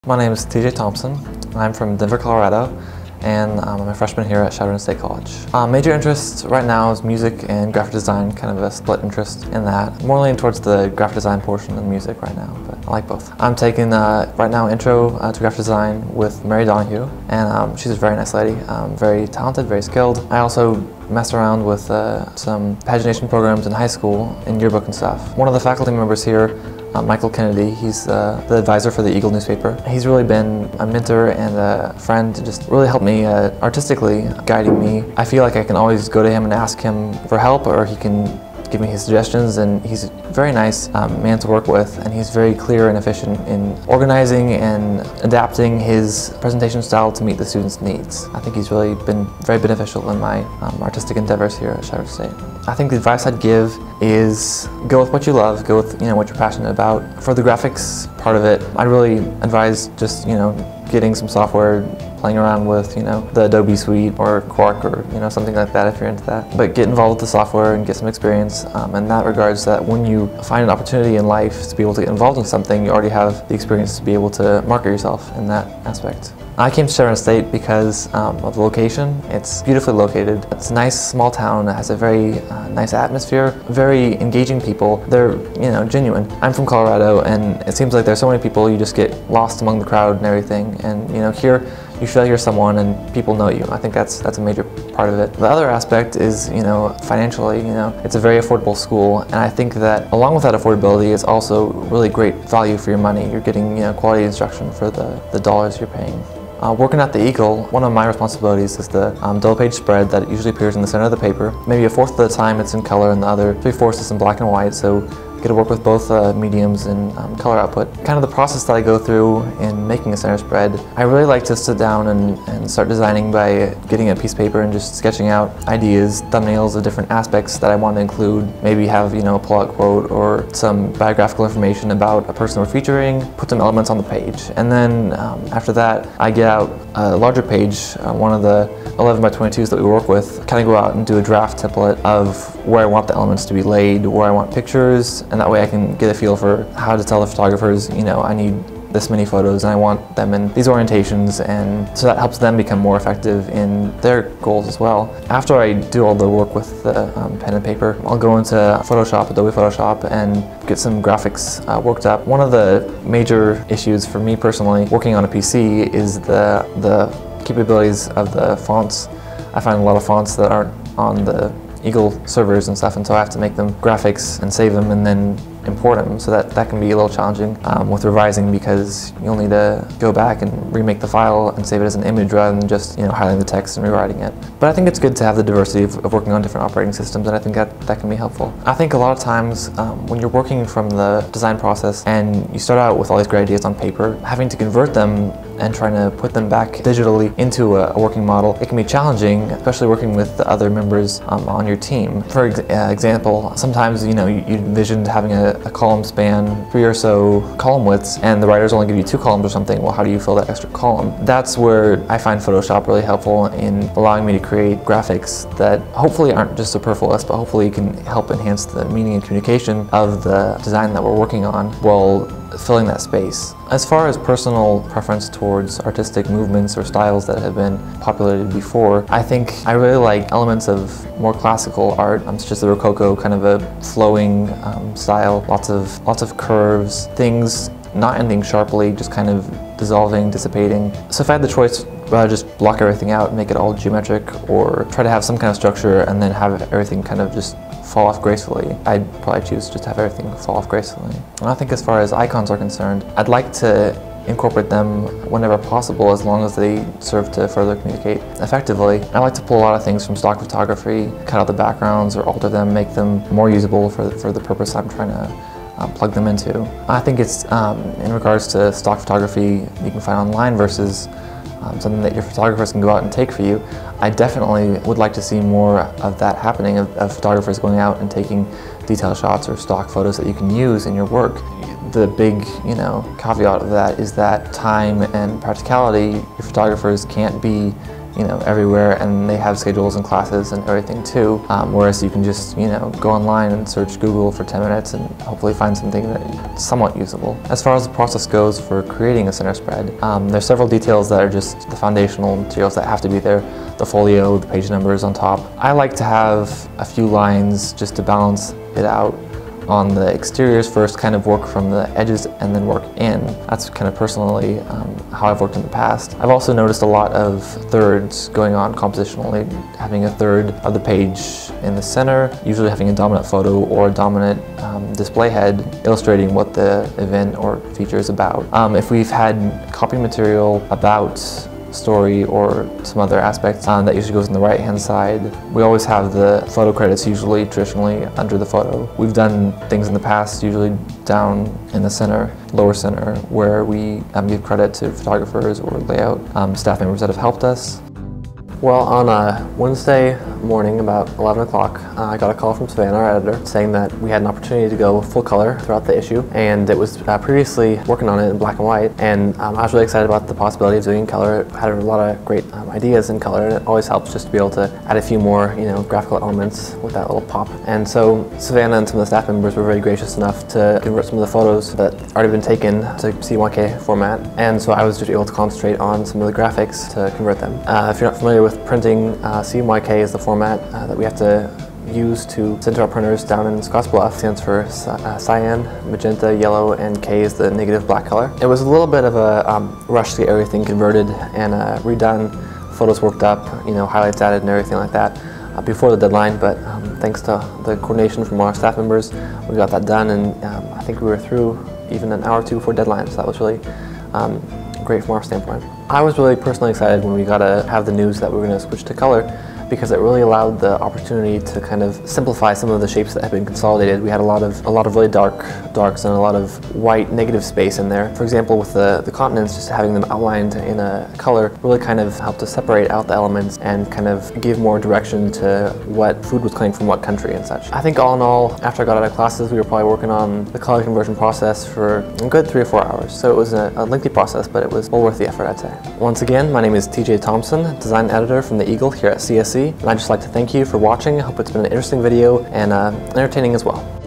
My name is TJ Thomson. I'm from Denver, Colorado, and I'm a freshman here at Chadron State College. Major interest right now is music and graphic design, kind of a split interest in that. More leaning towards the graphic design portion of music right now, but I like both. I'm taking right now intro to graphic design with Mary Donahue, and she's a very nice lady, very talented, very skilled. I also messed around with some pagination programs in high school in yearbook and stuff. One of the faculty members here, Michael Kennedy, he's the advisor for the Eagle newspaper. He's really been a mentor and a friend to just really help me artistically, guiding me. I feel like I can always go to him and ask him for help, or he can give me his suggestions, and he's a very nice man to work with, and he's very clear and efficient in organizing and adapting his presentation style to meet the students' needs. I think he's really been very beneficial in my artistic endeavors here at Chadron State. I think the advice I'd give is go with what you love, go with what you're passionate about. For the graphics part of it, I'd really advise just getting some software, playing around with the Adobe suite or Quark or something like that if you're into that. But get involved with the software and get some experience in that regards, that when you find an opportunity in life to be able to get involved in something, you already have the experience to be able to market yourself in that aspect. I came to Chadron State because of the location. It's beautifully located. It's a nice small town. It has a very nice atmosphere, very engaging people. They're genuine. I'm from Colorado, and it seems like there's so many people, you just get lost among the crowd and everything. And here you feel like you're someone and people know you. I think that's a major part of it. The other aspect is financially, it's a very affordable school, and I think that along with that affordability, it's also really great value for your money. You're getting quality instruction for the dollars you're paying. Working at the Eagle, one of my responsibilities is the double-page spread that usually appears in the center of the paper. Maybe a fourth of the time it's in color, and the other 3/4 is in black and white, so get to work with both mediums and color output. Kind of the process that I go through in making a center spread, I really like to sit down and start designing by getting a piece of paper and just sketching out ideas, thumbnails of different aspects that I want to include. Maybe have a pull-out quote or some biographical information about a person we're featuring, put some elements on the page. And then after that, I get out a larger page, one of the 11 by 22s that we work with, kind of go out and do a draft template of where I want the elements to be laid, where I want pictures, and that way I can get a feel for how to tell the photographers, I need this many photos and I want them in these orientations, and so that helps them become more effective in their goals as well. After I do all the work with the pen and paper, I'll go into Photoshop, Adobe Photoshop, and get some graphics worked up. One of the major issues for me personally working on a PC is the capabilities of the fonts. I find a lot of fonts that aren't on the Eagle servers and stuff, and so I have to make them graphics and save them and then import them, so that can be a little challenging with revising, because you'll need to go back and remake the file and save it as an image rather than just highlighting the text and rewriting it. But I think it's good to have the diversity of working on different operating systems, and I think that can be helpful. I think a lot of times when you're working from the design process and you start out with all these great ideas on paper, having to convert them and trying to put them back digitally into a working model, it can be challenging, especially working with the other members on your team. For example, sometimes you envisioned having a column span 3 or so column widths, and the writers only give you 2 columns or something. Well, how do you fill that extra column? That's where I find Photoshop really helpful in allowing me to create graphics that hopefully aren't just superfluous, but hopefully can help enhance the meaning and communication of the design that we're working on while filling that space. As far as personal preference towards artistic movements or styles that have been populated before, I think I really like elements of more classical art, such as the Rococo, kind of a flowing style, lots of curves, things not ending sharply, just kind of dissolving, dissipating. So if I had the choice, rather just block everything out and make it all geometric, or try to have some kind of structure and then have everything kind of just fall off gracefully, I'd probably choose just to have everything fall off gracefully. And I think as far as icons are concerned, I'd like to incorporate them whenever possible, as long as they serve to further communicate effectively. I like to pull a lot of things from stock photography, cut out the backgrounds or alter them, make them more usable for the purpose I'm trying to plug them into. I think it's, in regards to stock photography you can find online versus something that your photographers can go out and take for you, I definitely would like to see more of that happening, of photographers going out and taking detail shots or stock photos that you can use in your work. The big, caveat of that is that time and practicality, your photographers can't be everywhere, and they have schedules and classes and everything too, whereas you can just go online and search Google for 10 minutes and hopefully find something that's somewhat usable. As far as the process goes for creating a center spread, there's several details that are just the foundational materials that have to be there. The folio, the page numbers on top. I like to have a few lines just to balance it out on the exteriors first, kind of work from the edges and then work in. That's kind of personally how I've worked in the past. I've also noticed a lot of thirds going on compositionally, having a third of the page in the center, usually having a dominant photo or a dominant display head illustrating what the event or feature is about. If we've had copy material about story or some other aspects that usually goes on the right hand side. We always have the photo credits usually traditionally under the photo. We've done things in the past usually down in the center, lower center, where we give credit to photographers or layout staff members that have helped us. Well, on a Wednesday morning about 11 o'clock, I got a call from Savannah, our editor, saying that we had an opportunity to go full color throughout the issue, and it was previously working on it in black and white, and I was really excited about the possibility of doing in color. It had a lot of great ideas in color, and it always helps just to be able to add a few more graphical elements with that little pop. And so Savannah and some of the staff members were very gracious enough to convert some of the photos that had already been taken to CMYK format, and so I was just able to concentrate on some of the graphics to convert them. If you're not familiar with printing, CMYK is the format that we have to use to send to our printers down in Scottsbluff. It stands for cyan, magenta, yellow, and K is the negative black color. It was a little bit of a rush to get everything converted and redone, photos worked up, highlights added and everything like that before the deadline, but thanks to the coordination from our staff members, we got that done, and I think we were through even an hour or two before deadline, so that was really great from our standpoint. I was really personally excited when we got to have the news that we were going to switch to color, because it really allowed the opportunity to kind of simplify some of the shapes that had been consolidated. We had a lot of really darks and a lot of white negative space in there. For example, with the continents, just having them outlined in a color really kind of helped to separate out the elements and kind of give more direction to what food was coming from what country and such. I think all in all, after I got out of classes, we were probably working on the color conversion process for a good 3 or 4 hours. So it was a lengthy process, but it was well worth the effort, I'd say. Once again, my name is TJ Thomson, design editor from the Eagle here at CSC. And I'd just like to thank you for watching. I hope it's been an interesting video and entertaining as well.